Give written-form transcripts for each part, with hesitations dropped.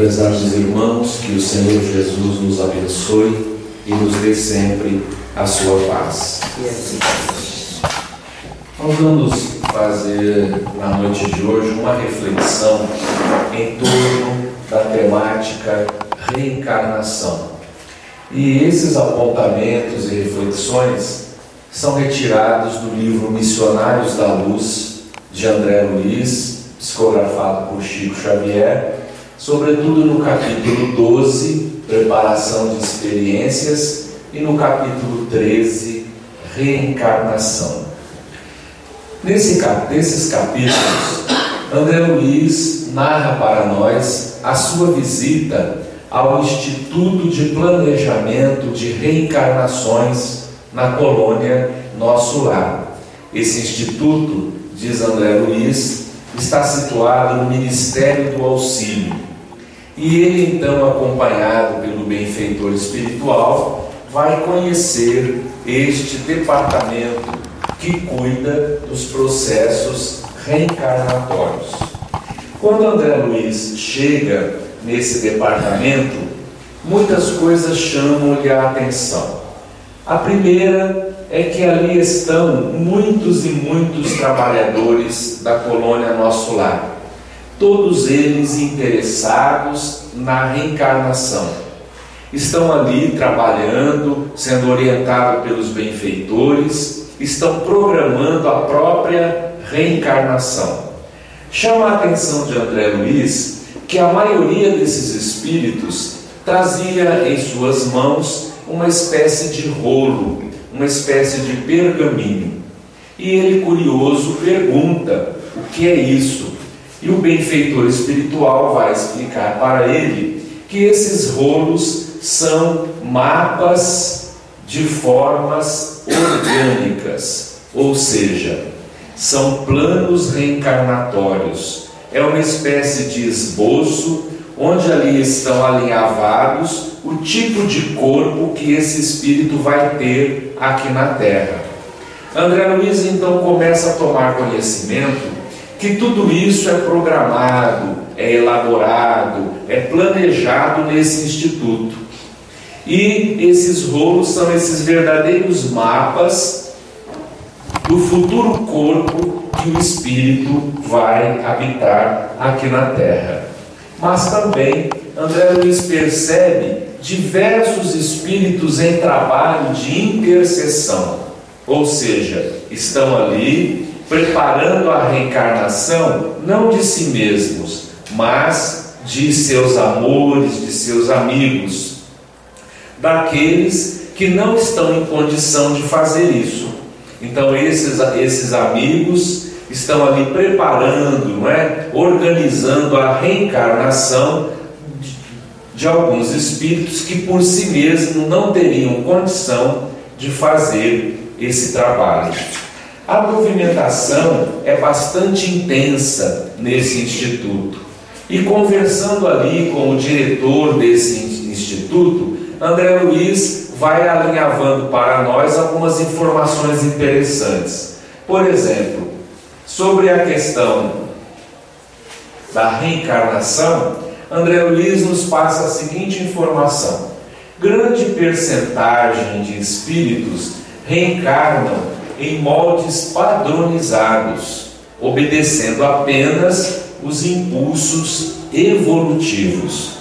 Prezados irmãos, que o Senhor Jesus nos abençoe e nos dê sempre a sua paz. Nós vamos fazer na noite de hoje uma reflexão em torno da temática reencarnação. E esses apontamentos e reflexões são retirados do livro Missionários da Luz, de André Luiz, psicografado por Chico Xavier, sobretudo no capítulo 12, Preparação de Experiências, e no capítulo 13, Reencarnação. Nesses capítulos, André Luiz narra para nós a sua visita ao Instituto de Planejamento de Reencarnações na colônia Nosso Lar. Esse instituto, diz André Luiz, está situado no Ministério do Auxílio. E ele, então, acompanhado pelo benfeitor espiritual, vai conhecer este departamento que cuida dos processos reencarnatórios. Quando André Luiz chega nesse departamento, muitas coisas chamam-lhe a atenção. A primeira é que ali estão muitos e muitos trabalhadores da colônia Nosso Lar, todos eles interessados na reencarnação. Estão ali trabalhando, sendo orientados pelos benfeitores, estão programando a própria reencarnação. Chama a atenção de André Luiz que a maioria desses espíritos trazia em suas mãos uma espécie de rolo, uma espécie de pergaminho. E ele, curioso, pergunta o que é isso. E o benfeitor espiritual vai explicar para ele que esses rolos são mapas de formas orgânicas, ou seja, são planos reencarnatórios. É uma espécie de esboço onde ali estão alinhavados o tipo de corpo que esse espírito vai ter aqui na Terra. André Luiz então começa a tomar conhecimento que tudo isso é programado, é elaborado, é planejado nesse instituto. E esses rolos são esses verdadeiros mapas do futuro corpo que o espírito vai habitar aqui na Terra. Mas também André Luiz percebe diversos espíritos em trabalho de intercessão, ou seja, estão ali preparando a reencarnação não de si mesmos, mas de seus amores, de seus amigos, daqueles que não estão em condição de fazer isso. Então esses amigos estão ali preparando, organizando a reencarnação de alguns espíritos que por si mesmos não teriam condição de fazer esse trabalho. A movimentação é bastante intensa nesse instituto. E conversando ali com o diretor desse instituto, André Luiz vai alinhavando para nós algumas informações interessantes. Por exemplo, sobre a questão da reencarnação, André Luiz nos passa a seguinte informação: grande percentagem de espíritos reencarnam em moldes padronizados, obedecendo apenas os impulsos evolutivos.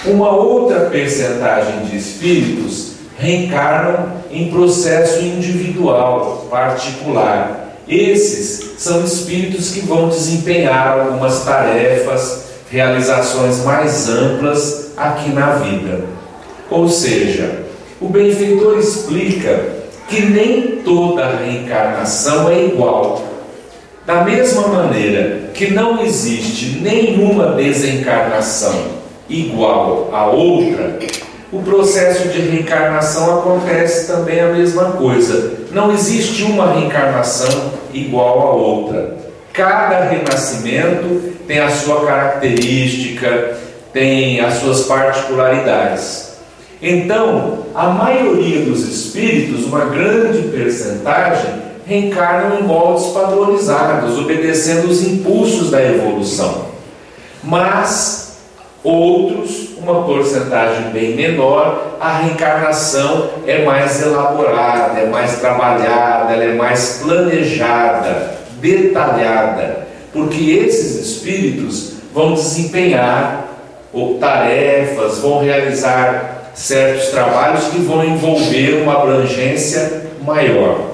Uma outra percentagem de espíritos reencarnam em processo individual, particular. Esses são espíritos que vão desempenhar algumas tarefas, realizações mais amplas aqui na vida. Ou seja, o benfeitor explica que nem toda reencarnação é igual. Da mesma maneira que não existe nenhuma desencarnação igual a outra, o processo de reencarnação acontece também a mesma coisa. Não existe uma reencarnação igual a outra. Cada renascimento tem a sua característica, tem as suas particularidades. Então, a maioria dos espíritos, uma grande percentagem, reencarnam em moldes padronizados, obedecendo os impulsos da evolução. Mas Outros, uma porcentagem bem menor, a reencarnação é mais elaborada, é mais trabalhada, ela é mais planejada, detalhada, porque esses espíritos vão desempenhar tarefas, vão realizar certos trabalhos que vão envolver uma abrangência maior.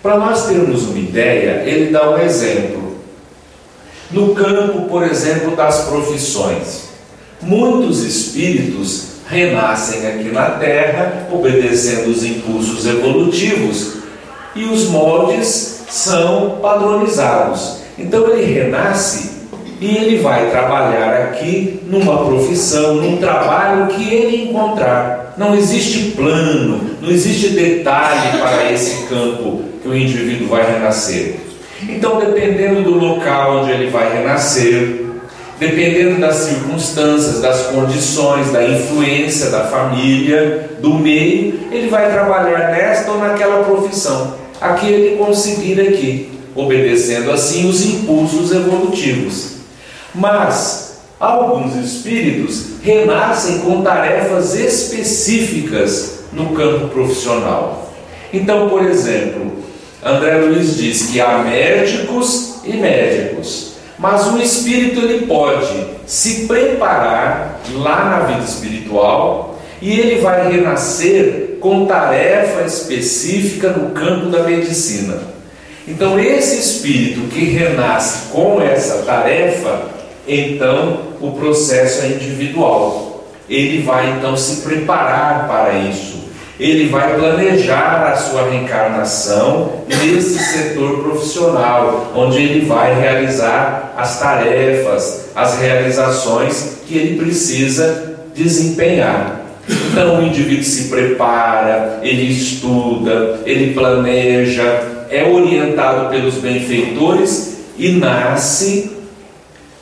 Para nós termos uma ideia, ele dá um exemplo. No campo, por exemplo, das profissões. Muitos espíritos renascem aqui na Terra, obedecendo os impulsos evolutivos, e os moldes são padronizados. Então ele renasce e ele vai trabalhar aqui numa profissão, num trabalho que ele encontrar. Não existe plano, não existe detalhe para esse campo que o indivíduo vai renascer. Então, dependendo do local onde ele vai renascer, dependendo das circunstâncias, das condições, da influência da família, do meio, ele vai trabalhar nesta ou naquela profissão, a que ele conseguir aqui, obedecendo assim os impulsos evolutivos. Mas alguns espíritos renascem com tarefas específicas no campo profissional. Então, por exemplo, André Luiz diz que há médicos e médicos. Mas o espírito ele pode se preparar lá na vida espiritual e ele vai renascer com tarefa específica no campo da medicina. Então esse espírito que renasce com essa tarefa, então o processo é individual. Ele vai então se preparar para isso. Ele vai planejar a sua reencarnação nesse setor profissional, onde ele vai realizar as tarefas, as realizações que ele precisa desempenhar. Então o indivíduo se prepara, ele estuda, ele planeja, é orientado pelos benfeitores e nasce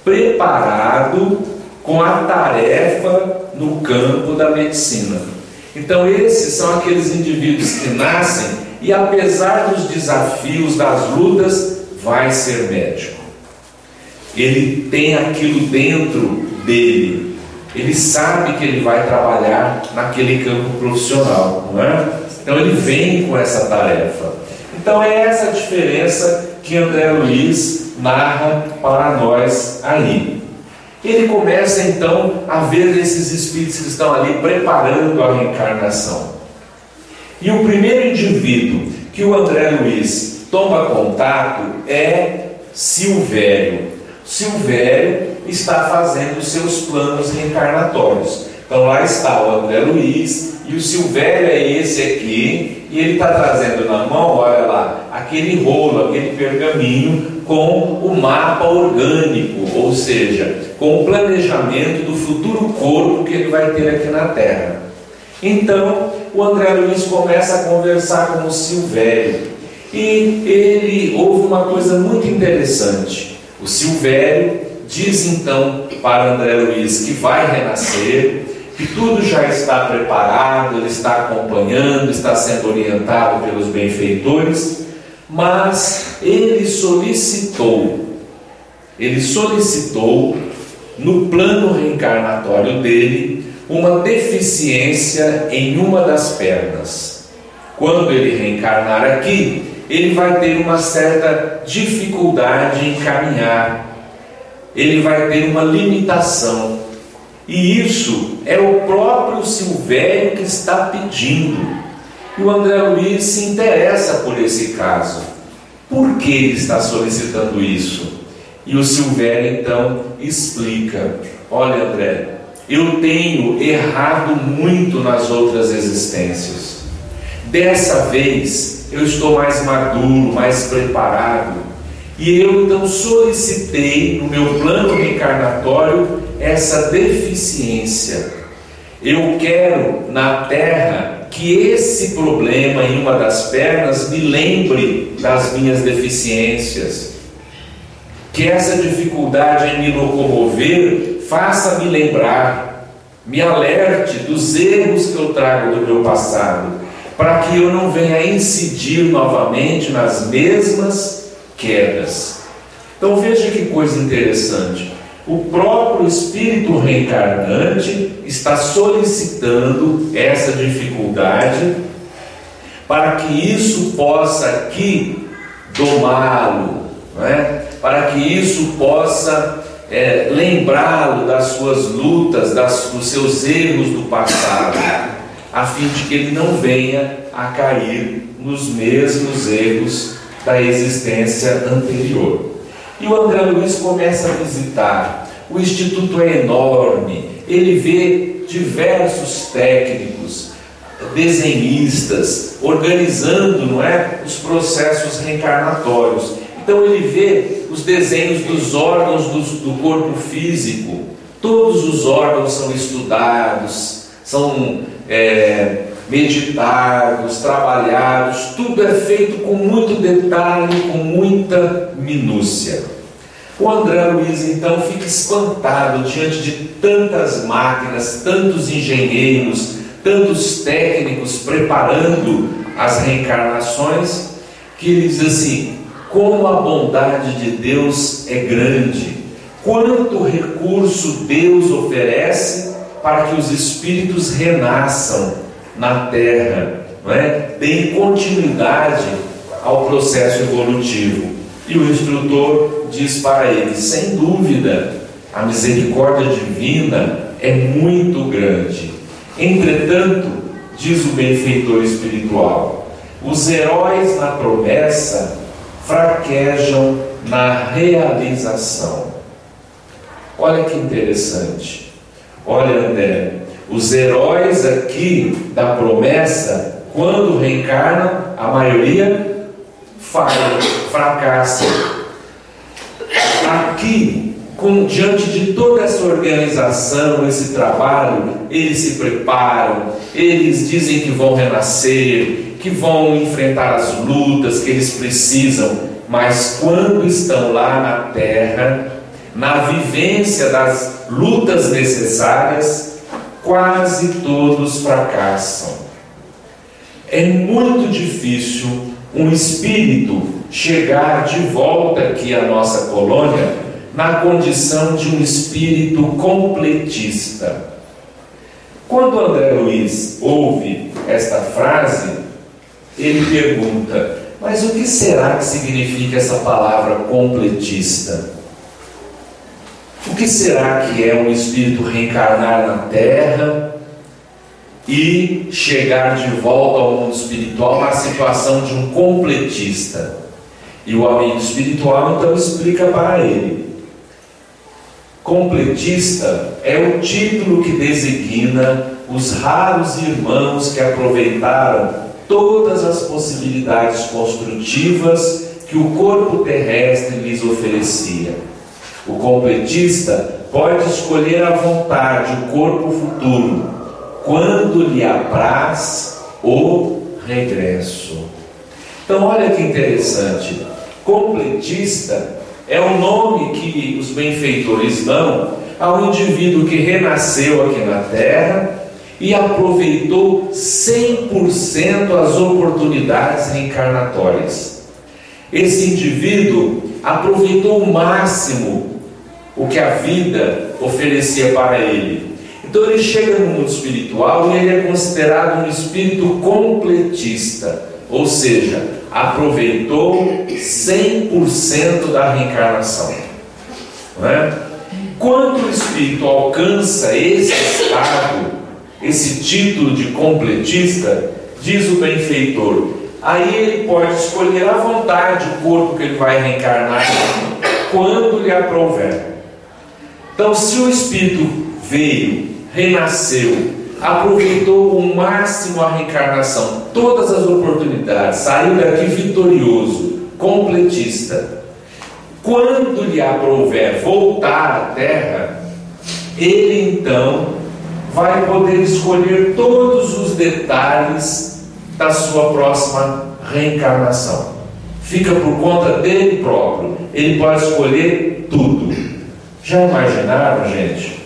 preparado com a tarefa no campo da medicina. Então esses são aqueles indivíduos que nascem e, apesar dos desafios, das lutas, vai ser médico. Ele tem aquilo dentro dele, ele sabe que ele vai trabalhar naquele campo profissional, não é? Então ele vem com essa tarefa. Então é essa a diferença que André Luiz narra para nós aí. Ele começa então a ver esses espíritos que estão ali preparando a reencarnação. E o primeiro indivíduo que o André Luiz toma contato é Silvério. Silvério está fazendo os seus planos reencarnatórios. Então lá está o André Luiz e o Silvério é esse aqui, e ele está trazendo na mão, olha lá, aquele rolo, aquele pergaminho com o mapa orgânico, ou seja, com o planejamento do futuro corpo que ele vai ter aqui na Terra. Então o André Luiz começa a conversar com o Silvério, e ele ouve uma coisa muito interessante. O Silvério diz então para André Luiz que vai renascer, que tudo já está preparado, ele está acompanhando, está sendo orientado pelos benfeitores, mas ele solicitou no plano reencarnatório dele uma deficiência em uma das pernas. Quando ele reencarnar aqui, ele vai ter uma certa dificuldade em caminhar, ele vai ter uma limitação. E isso é o próprio Silvério que está pedindo. E o André Luiz se interessa por esse caso. Por que ele está solicitando isso? E o Silvério então explica: olha, André, eu tenho errado muito nas outras existências. Dessa vez eu estou mais maduro, mais preparado. E eu então solicitei no meu plano reencarnatório essa deficiência. Eu quero na Terra que esse problema em uma das pernas me lembre das minhas deficiências, que essa dificuldade em me locomover faça-me lembrar, me alerte dos erros que eu trago do meu passado, para que eu não venha incidir novamente nas mesmas quedas. Então veja que coisa interessante. O próprio espírito reencarnante está solicitando essa dificuldade para que isso possa aqui domá-lo, não é? Para que isso possa lembrá-lo das suas lutas, dos seus erros do passado, a fim de que ele não venha a cair nos mesmos erros da existência anterior. E o André Luiz começa a visitar. O instituto é enorme, ele vê diversos técnicos, desenhistas, organizando, não é, os processos reencarnatórios. Então ele vê os desenhos dos órgãos do corpo físico. Todos os órgãos são estudados, são meditados, trabalhados. Tudo é feito com muito detalhe, com muita minúcia. O André Luiz então fica espantado diante de tantas máquinas, tantos engenheiros, tantos técnicos preparando as reencarnações, que ele diz assim: como a bondade de Deus é grande, quanto recurso Deus oferece para que os espíritos renasçam na Terra, não é? Deem continuidade ao processo evolutivo. E o instrutor diz para ele: sem dúvida, a misericórdia divina é muito grande. Entretanto, diz o benfeitor espiritual, os heróis na promessa fraquejam na realização. Olha que interessante. Olha, André, os heróis aqui da promessa, quando reencarnam, a maioria falha, fracassa. Aqui, diante de toda essa organização, esse trabalho, eles se preparam, eles dizem que vão renascer, que vão enfrentar as lutas que eles precisam, mas quando estão lá na Terra, na vivência das lutas necessárias, quase todos fracassam. É muito difícil um espírito chegar de volta aqui à nossa colônia na condição de um espírito completista. Quando André Luiz ouve esta frase, ele pergunta: mas o que será que significa essa palavra completista? O que será que é um espírito reencarnar na Terra e chegar de volta ao mundo espiritual na situação de um completista? E o amigo espiritual então explica para ele: completista é o título que designa os raros irmãos que aproveitaram todas as possibilidades construtivas que o corpo terrestre lhes oferecia. O completista pode escolher à vontade o corpo futuro, quando lhe apraz o regresso. Então olha que interessante, completista é o nome que os benfeitores dão ao indivíduo que renasceu aqui na Terra e aproveitou 100% as oportunidades reencarnatórias. Esse indivíduo aproveitou o máximo o que a vida oferecia para ele. Então ele chega no mundo espiritual e ele é considerado um espírito completista, ou seja, aproveitou 100% da reencarnação, não é? Quando o espírito alcança esse estado, esse título de completista, diz o benfeitor, aí ele pode escolher à vontade o corpo que ele vai reencarnar quando lhe aprouver. Então, se o espírito veio, renasceu, aproveitou o máximo a reencarnação, todas as oportunidades, saiu daqui vitorioso, completista, quando lhe aprouver voltar à Terra, ele então vai poder escolher todos os detalhes da sua próxima reencarnação. Fica por conta dele próprio, ele pode escolher tudo. Já imaginaram, gente,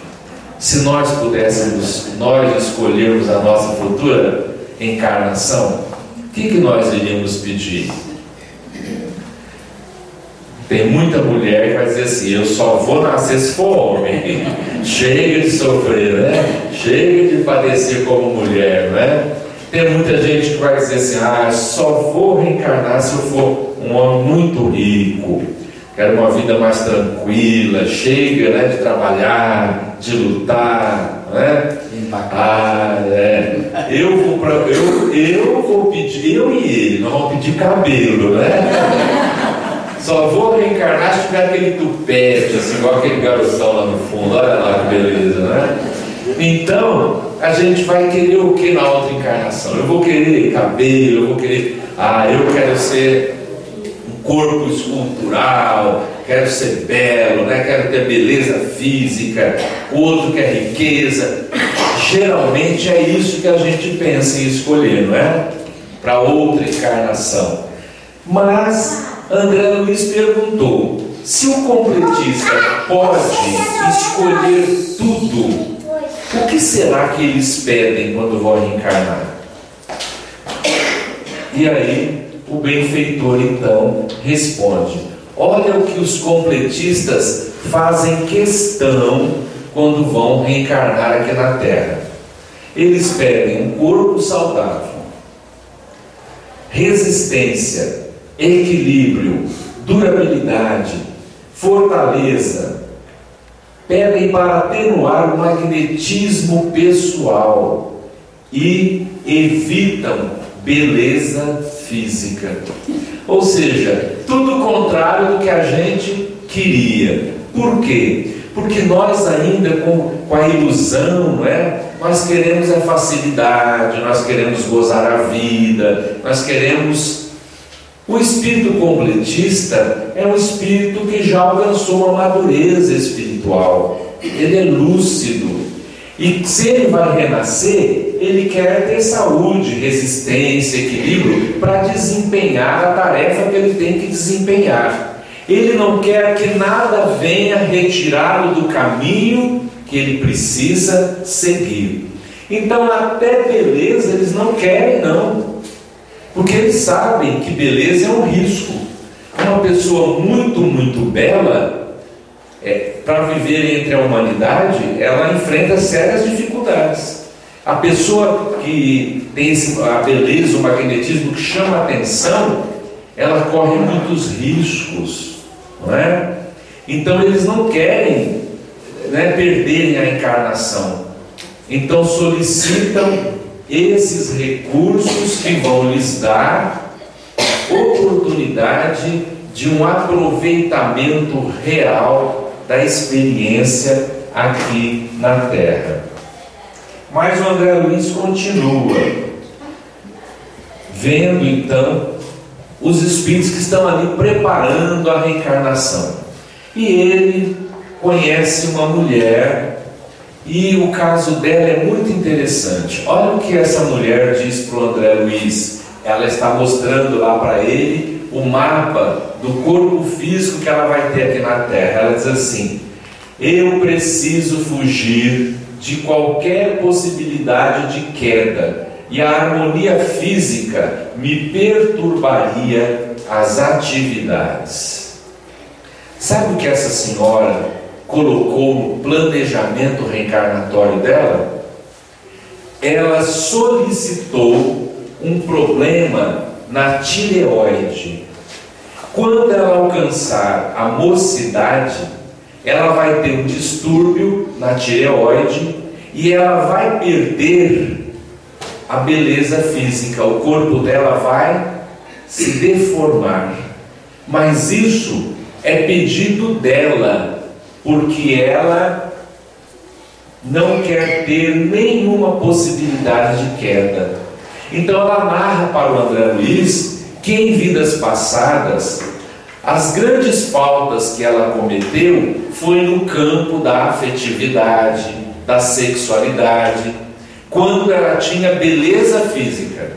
se nós pudéssemos, nós escolhermos a nossa futura encarnação, o que nós iríamos pedir? Tem muita mulher que vai dizer assim: eu só vou nascer se for homem. Chega de sofrer, né? Chega de padecer como mulher, né? Tem muita gente que vai dizer assim: ah, só vou reencarnar se eu for um homem muito rico, quero uma vida mais tranquila, chega, né, de trabalhar, de lutar, né? Eu vou pedir, eu e ele, nós vamos pedir cabelo, né? Só vou reencarnar se tiver aquele tupete, assim, igual aquele garotão lá no fundo. Olha lá que beleza, né? Então, a gente vai querer o que na outra encarnação? Eu vou querer cabelo, eu vou querer... eu quero ser um corpo escultural, quero ser belo, né? Quero ter beleza física, o outro quer riqueza. Geralmente é isso que a gente pensa em escolher, não é? Para outra encarnação. Mas André Luiz perguntou: se o completista pode escolher tudo, o que será que eles pedem quando vão reencarnar? E aí o benfeitor então responde: olha o que os completistas fazem questão quando vão reencarnar aqui na Terra. Eles pedem um corpo saudável, resistência, equilíbrio, durabilidade, fortaleza. Pedem para atenuar o magnetismo pessoal e evitam beleza física. Ou seja, tudo o contrário do que a gente queria. Por quê? Porque nós ainda com a ilusão, não é? Nós queremos a facilidade, nós queremos gozar a vida, nós queremos... O espírito completista é um espírito que já alcançou uma madureza espiritual. Ele é lúcido. E se ele vai renascer, ele quer ter saúde, resistência, equilíbrio para desempenhar a tarefa que ele tem que desempenhar. Ele não quer que nada venha retirá-lo do caminho que ele precisa seguir. Então, até beleza eles não querem, não. Porque eles sabem que beleza é um risco. Uma pessoa muito, muito bela, para viver entre a humanidade, ela enfrenta sérias dificuldades. A pessoa que tem a beleza, o magnetismo que chama a atenção, ela corre muitos riscos, não é? Então eles não querem, né, perderem a encarnação. Então solicitam esses recursos que vão lhes dar oportunidade de um aproveitamento real da experiência aqui na Terra. Mas o André Luiz continua, vendo então os espíritos que estão ali preparando a reencarnação. E ele conhece uma mulher, e o caso dela é muito interessante. Olha o que essa mulher diz para o André Luiz. Ela está mostrando lá para ele o mapa do corpo físico que ela vai ter aqui na Terra. Ela diz assim: eu preciso fugir de qualquer possibilidade de queda, e a harmonia física me perturbaria as atividades. Sabe o que essa senhora colocou no planejamento reencarnatório dela? Ela solicitou um problema na tireoide. Quando ela alcançar a mocidade, ela vai ter um distúrbio na tireoide e ela vai perder a beleza física. O corpo dela vai se deformar. Mas isso é pedido dela, porque ela não quer ter nenhuma possibilidade de queda. Então ela narra para o André Luiz que em vidas passadas as grandes faltas que ela cometeu foi no campo da afetividade, da sexualidade, quando ela tinha beleza física.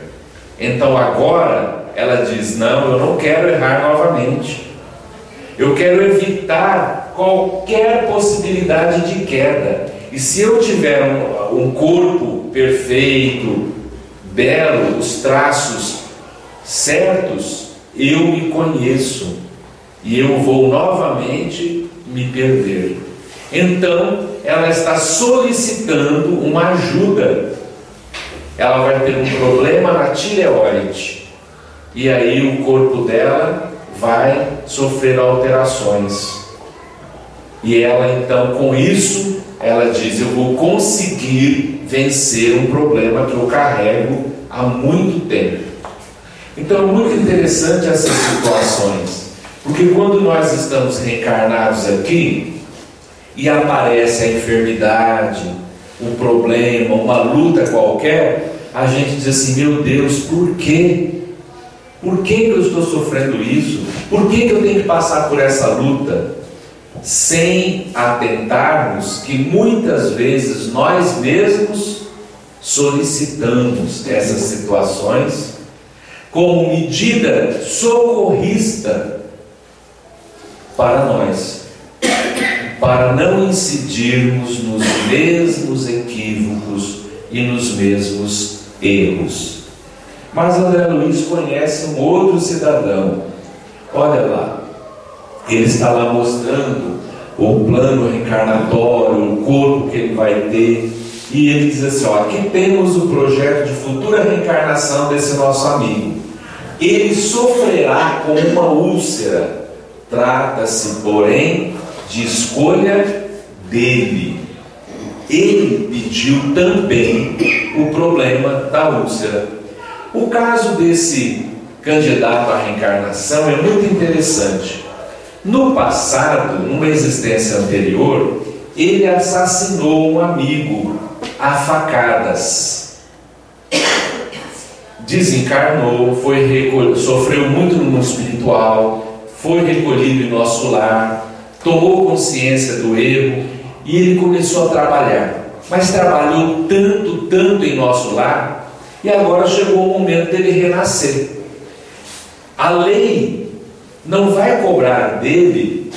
Então agora ela diz: não, eu não quero errar novamente. Eu quero evitar qualquer possibilidade de queda. E se eu tiver um corpo perfeito, belo, os traços certos, eu me conheço. e eu vou novamente me perder. Então ela está solicitando uma ajuda. Ela vai ter um problema na tireoide, e aí o corpo dela vai sofrer alterações. E ela então, com isso, ela diz: eu vou conseguir vencer um problema que eu carrego há muito tempo. Então é muito interessante essas situações, porque quando nós estamos reencarnados aqui e aparece a enfermidade, um problema, uma luta qualquer, a gente diz assim: meu Deus, por quê? Por que eu estou sofrendo isso? Por que eu tenho que passar por essa luta? Sem atentarmos que muitas vezes nós mesmos solicitamos essas situações como medida socorrista para nós, para não incidirmos nos mesmos equívocos e nos mesmos erros. Mas André Luiz conhece um outro cidadão. Olha lá, ele está lá mostrando o plano reencarnatório, o corpo que ele vai ter, e ele diz assim: ó, aqui temos o projeto de futura reencarnação desse nosso amigo. Ele sofrerá com uma úlcera. Trata-se, porém, de escolha dele. Ele pediu também o problema da úlcera. O caso desse candidato à reencarnação é muito interessante. No passado, numa existência anterior, ele assassinou um amigo a facadas. Desencarnou, sofreu muito no mundo espiritual, foi recolhido em nosso lar, tomou consciência do erro e ele começou a trabalhar. Mas trabalhou tanto em nosso lar, e agora chegou o momento dele renascer. A lei não vai cobrar dele,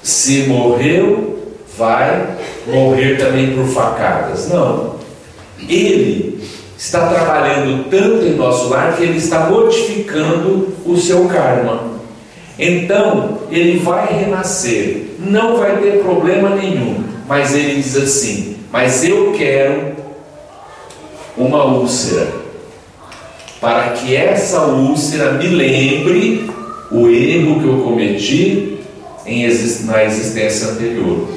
se morreu, vai morrer também por facadas. Não. Ele está trabalhando tanto em nosso lar que ele está modificando o seu karma. Então, ele vai renascer, não vai ter problema nenhum. Mas ele diz assim: mas eu quero uma úlcera, para que essa úlcera me lembre o erro que eu cometi na existência anterior,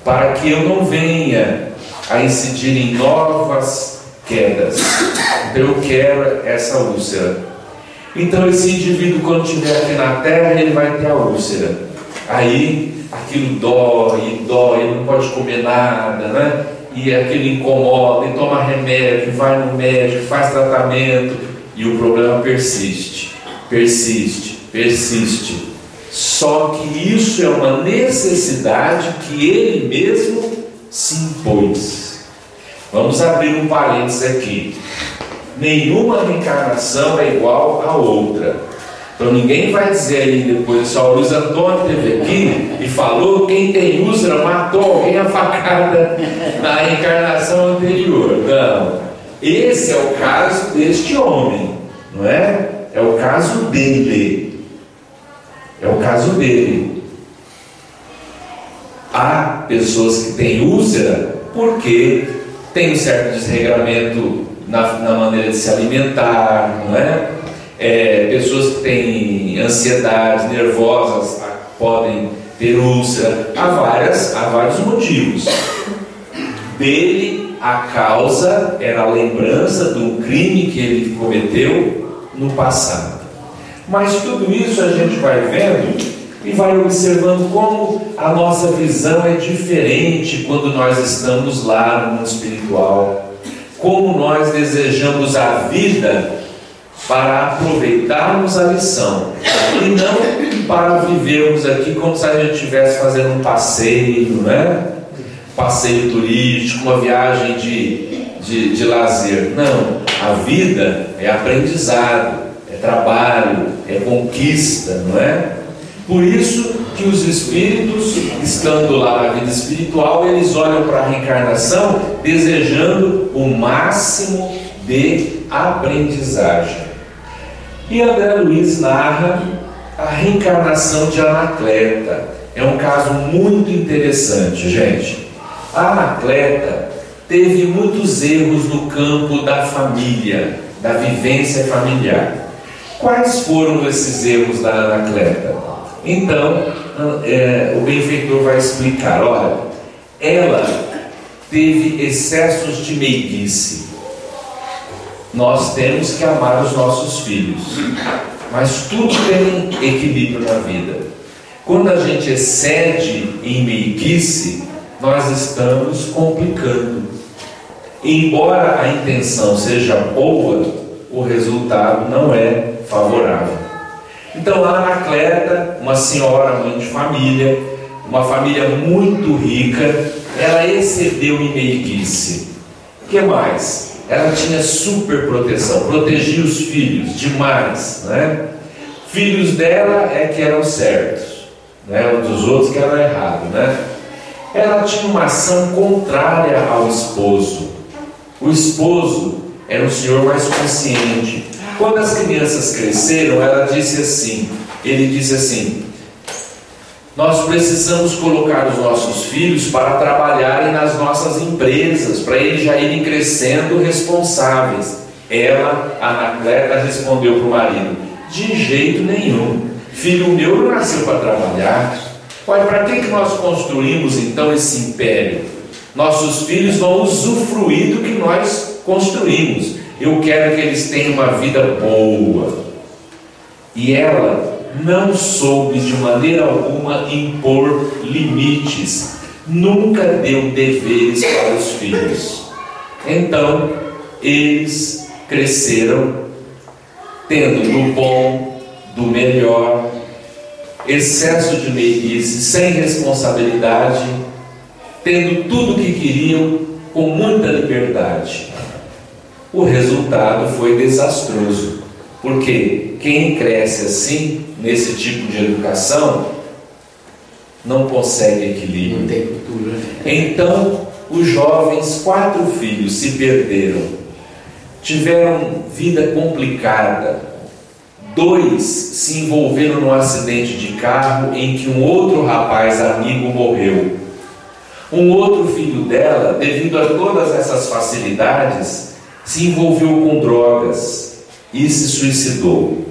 para que eu não venha a incidir em novas quedas. Então eu quero essa úlcera. Então esse indivíduo, quando estiver aqui na Terra, ele vai ter a úlcera. Aí aquilo dói, ele não pode comer nada, né? E aquilo incomoda, e toma remédio, vai no médico, faz tratamento, e o problema persiste. Só que isso é uma necessidade que ele mesmo se impôs. Vamos abrir um parênteses aqui. Nenhuma reencarnação é igual à outra. Então ninguém vai dizer aí depois: só o Luiz Antônio esteve aqui e falou quem tem úlcera matou alguém a facada na reencarnação anterior. Não. Esse é o caso deste homem, não é? É o caso dele. É o caso dele. Há pessoas que têm úlcera porque tem um certo desregramento na maneira de se alimentar, não é? Pessoas que têm ansiedades nervosas podem ter úlcera. Há vários motivos. Dele, a causa era a lembrança de um crime que ele cometeu no passado. Mas tudo isso a gente vai vendo e vai observando como a nossa visão é diferente quando nós estamos lá no mundo espiritual. Como nós desejamos a vida para aproveitarmos a lição e não para vivermos aqui como se a gente estivesse fazendo um passeio, né? Passeio turístico, uma viagem de lazer. Não, a vida é aprendizado, é trabalho, é conquista, não é? Por isso que os espíritos, estando lá na vida espiritual, eles olham para a reencarnação desejando o máximo de aprendizagem. E André Luiz narra A reencarnação de Anacleta é um caso muito interessante, gente. A Anacleta teve muitos erros no campo da família, da vivência familiar. Quais foram esses erros da Anacleta? Então, o benfeitor vai explicar. Olha, ela teve excessos de meiguice. Nós temos que amar os nossos filhos, mas tudo tem equilíbrio na vida. Quando a gente excede em meiguice, nós estamos complicando. Embora a intenção seja boa, o resultado não é favorável. Então a Anacleta, uma senhora, mãe de família, uma família muito rica, ela excedeu em meiguice. O que mais? Ela tinha super proteção, protegia os filhos demais, né? Filhos dela é que eram certos, né? Os dos outros que eram errados, né? Ela tinha uma ação contrária ao esposo. O esposo era um senhor mais consciente. Quando as crianças cresceram, ele disse assim: nós precisamos colocar os nossos filhos para trabalharem nas nossas empresas, para eles já irem crescendo responsáveis. Ela, Anacleta, respondeu para o marido: de jeito nenhum, filho meu não nasceu para trabalhar. Olha, para que nós construímos então esse império? Nossos filhos vão usufruir do que nós construímos. Eu quero que eles tenham uma vida boa. E ela não soube de maneira alguma impor limites, nunca deu deveres para os filhos. Então eles cresceram tendo do bom, do melhor, excesso de meiguice, sem responsabilidade, tendo tudo o que queriam, com muita liberdade. O resultado foi desastroso, porque quem cresce assim, nesse tipo de educação, não consegue equilíbrio. Não tem cultura. Então, os jovens, 4 filhos, se perderam, tiveram vida complicada. 2 se envolveram num acidente de carro em que um outro rapaz amigo morreu. Um outro filho dela, devido a todas essas facilidades, se envolveu com drogas e se suicidou.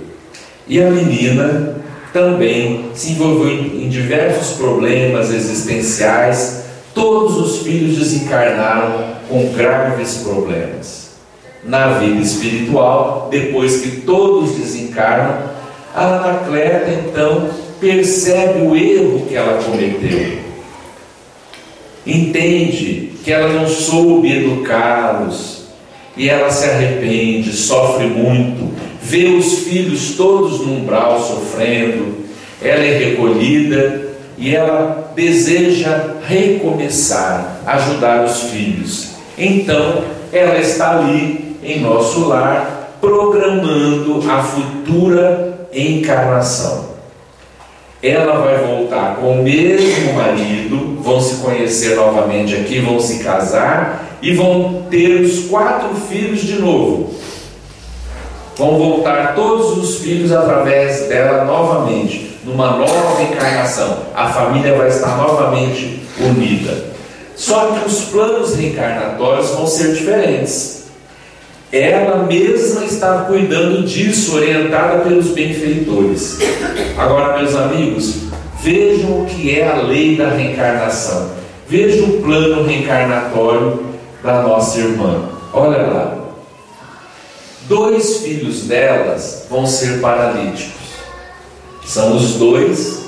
E a menina também se envolveu em diversos problemas existenciais. Todos os filhos desencarnaram com graves problemas. Na vida espiritual, depois que todos desencarnam, a Anacleta então percebe o erro que ela cometeu. Entende que ela não soube educá-los, e ela se arrepende, sofre muito, vê os filhos todos no umbral sofrendo. Ela é recolhida e ela deseja recomeçar, ajudar os filhos. Então ela está ali em nosso lar, programando a futura encarnação. Ela vai voltar com o mesmo marido, vão se conhecer novamente aqui, vão se casar e vão ter os 4 filhos de novo. Vão voltar todos os filhos através dela novamente, numa nova encarnação. A família vai estar novamente unida. Só que os planos reencarnatórios vão ser diferentes. Ela mesma está cuidando disso, orientada pelos benfeitores. Agora, meus amigos, vejam o que é a lei da reencarnação. Vejam o plano reencarnatório da nossa irmã. Olha lá. 2 filhos delas vão ser paralíticos. São os 2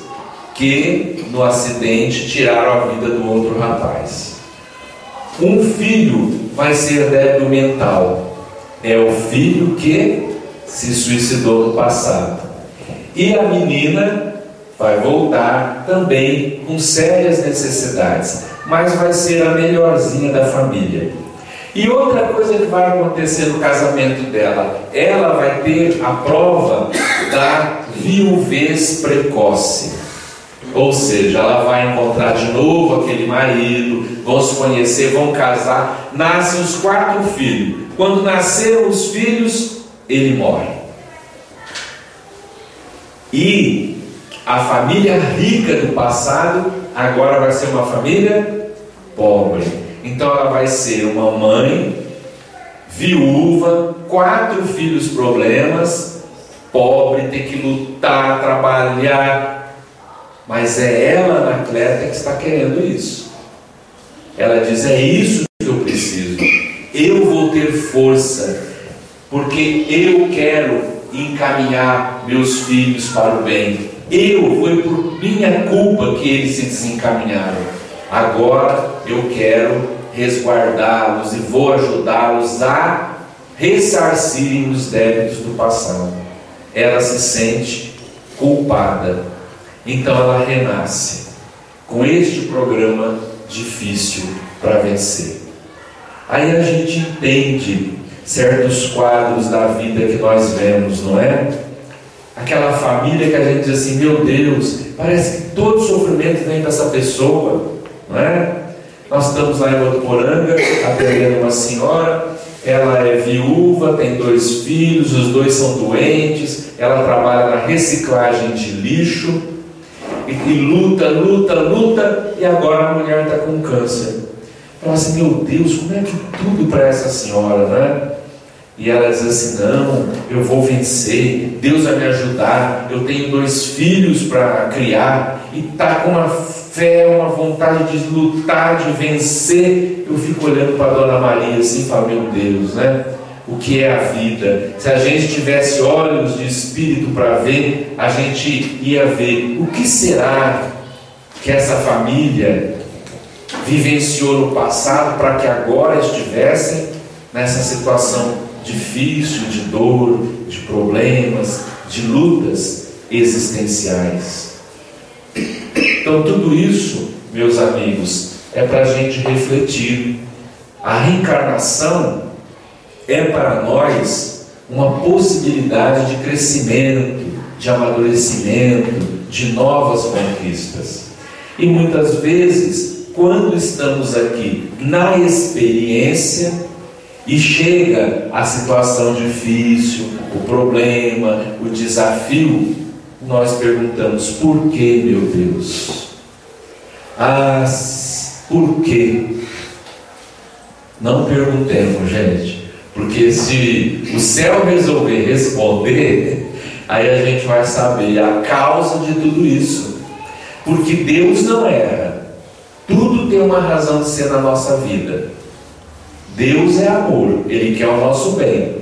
que no acidente tiraram a vida do outro rapaz. Um filho vai ser débil mental. É o filho que se suicidou no passado. E a menina vai voltar também com sérias necessidades, mas vai ser a melhorzinha da família. E outra coisa que vai acontecer no casamento dela, ela vai ter a prova da viuvez precoce. Ou seja, ela vai encontrar de novo aquele marido, vão se conhecer, vão casar, nascem os 4 filhos. Quando nasceram os filhos, ele morre. E a família rica do passado agora vai ser uma família pobre. Então ela vai ser uma mãe viúva, 4 filhos problemas, pobre, tem que lutar, trabalhar. Mas é ela, Anacleta, que está querendo isso. Ela diz: é isso que eu preciso. Eu vou ter força, porque eu quero encaminhar meus filhos para o bem. Foi por minha culpa que eles se desencaminharam. Agora eu quero resguardá-los e vou ajudá-los a ressarcirem os débitos do passado. Ela se sente culpada. Então ela renasce com este programa difícil para vencer. Aí a gente entende certos quadros da vida que nós vemos, não é? Aquela família que a gente diz assim: meu Deus, parece que todo sofrimento vem para essa pessoa, não é? Nós estamos lá em Votuporanga atendendo uma senhora, ela é viúva, tem 2 filhos, os 2 são doentes, ela trabalha na reciclagem de lixo, e luta, e agora a mulher está com câncer. Fala assim: meu Deus, como é que tudo para essa senhora, né? E ela diz assim: não, eu vou vencer, Deus vai me ajudar, eu tenho 2 filhos para criar, e está com uma fé, uma vontade de lutar, de vencer. Eu fico olhando para a Dona Maria assim e falo: meu Deus, né? O que é a vida? Se a gente tivesse olhos de espírito para ver, a gente ia ver o que será que essa família vivenciou no passado para que agora estivessem nessa situação difícil, de dor, de problemas, de lutas existenciais. Então tudo isso, meus amigos, é para a gente refletir. A reencarnação é para nós uma possibilidade de crescimento, de amadurecimento, de novas conquistas. E muitas vezes, quando estamos aqui na experiência e chega a situação difícil, o problema, o desafio, nós perguntamos: por que, meu Deus? Por quê? Não perguntemos, gente, porque se o céu resolver responder, aí a gente vai saber a causa de tudo isso. Porque Deus não erra. Tudo tem uma razão de ser na nossa vida. Deus é amor, Ele quer o nosso bem.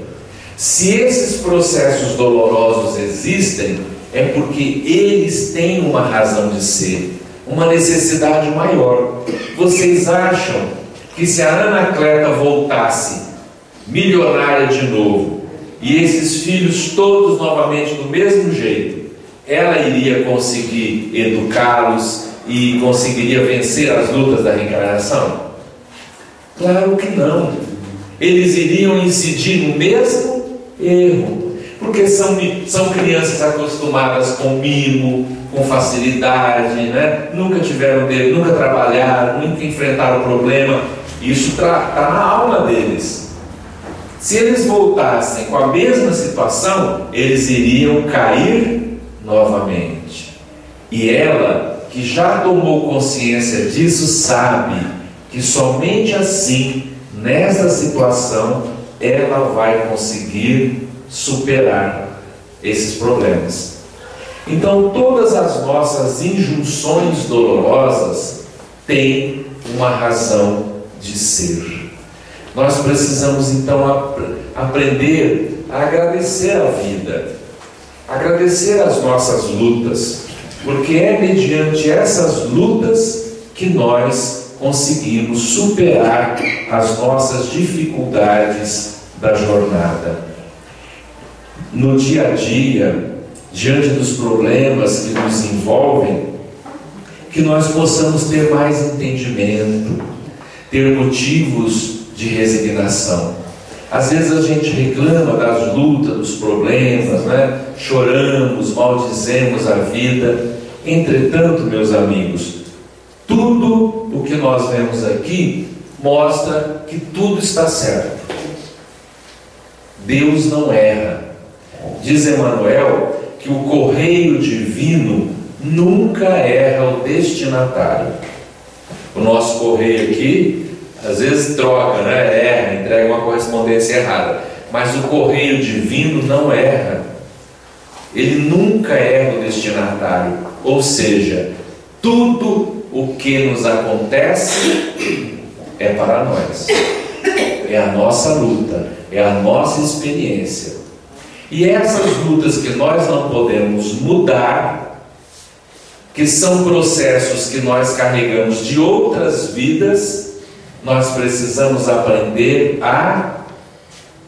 Se esses processos dolorosos existem, é porque eles têm uma razão de ser, uma necessidade maior. Vocês acham que se a Anacleta voltasse milionária de novo, e esses filhos todos novamente do mesmo jeito, ela iria conseguir educá-los e conseguiria vencer as lutas da reencarnação? Claro que não. Eles iriam incidir no mesmo erro, porque são crianças acostumadas com mimo, com facilidade, né? Nunca tiveram dedo, nunca trabalharam, nunca enfrentaram problema. Isso está na alma deles. Se eles voltassem com a mesma situação, eles iriam cair novamente. E ela, que já tomou consciência disso, sabe que somente assim, nessa situação, ela vai conseguir superar esses problemas. Então, todas as nossas injunções dolorosas têm uma razão de ser. Nós precisamos então aprender a agradecer a vida, agradecer as nossas lutas, porque é mediante essas lutas que nós conseguimos superar as nossas dificuldades da jornada. No dia a dia, diante dos problemas que nos envolvem, que nós possamos ter mais entendimento, ter motivos de resignação. Às vezes a gente reclama das lutas, dos problemas, né? Choramos, maldizemos a vida. Entretanto, meus amigos, tudo o que nós vemos aqui mostra que tudo está certo. Deus não erra. Diz Emmanuel que o correio divino nunca erra o destinatário. O nosso correio aqui, às vezes troca, erra, entrega uma correspondência errada, mas o correio divino não erra. Ele nunca erra o destinatário. Ou seja, tudo o que nos acontece é para nós, é a nossa luta, é a nossa experiência. E essas lutas que nós não podemos mudar, que são processos que nós carregamos de outras vidas, nós precisamos aprender a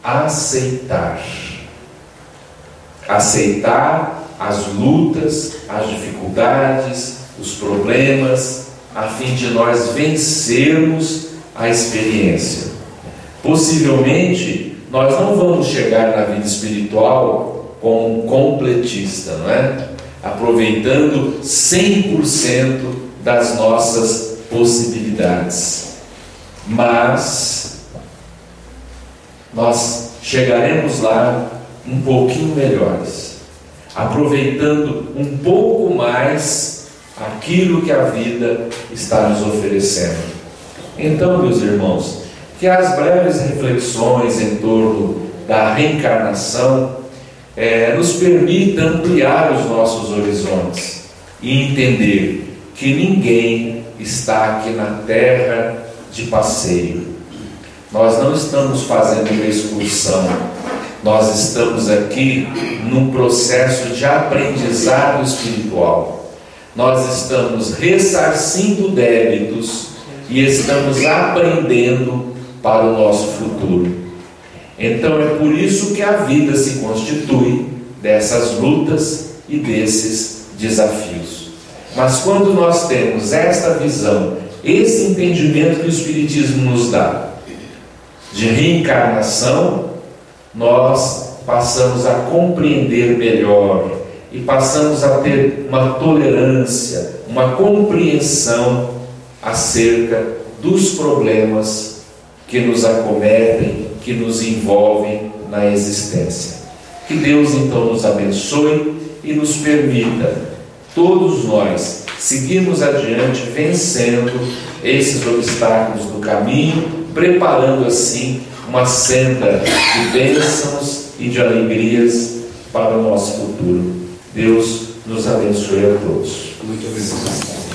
aceitar. Aceitar as lutas, as dificuldades, os problemas, a fim de nós vencermos a experiência. Possivelmente, nós não vamos chegar na vida espiritual como um completista, não é? Aproveitando 100% das nossas possibilidades. Mas nós chegaremos lá um pouquinho melhores, aproveitando um pouco mais aquilo que a vida está nos oferecendo. Então, meus irmãos, que as breves reflexões em torno da reencarnação nos permita ampliar os nossos horizontes e entender que ninguém está aqui na Terra de passeio. Nós não estamos fazendo uma excursão, nós estamos aqui num processo de aprendizado espiritual. Nós estamos ressarcindo débitos e estamos aprendendo para o nosso futuro. Então é por isso que a vida se constitui dessas lutas e desses desafios. Mas quando nós temos esta visão, esse entendimento que o Espiritismo nos dá de reencarnação, nós passamos a compreender melhor e passamos a ter uma tolerância, uma compreensão acerca dos problemas que nos acometem, que nos envolvem na existência. Que Deus então nos abençoe e nos permita, todos nós, seguirmos adiante, vencendo esses obstáculos do caminho, preparando assim uma senda de bênçãos e de alegrias para o nosso futuro. Deus nos abençoe a todos. Muito obrigado.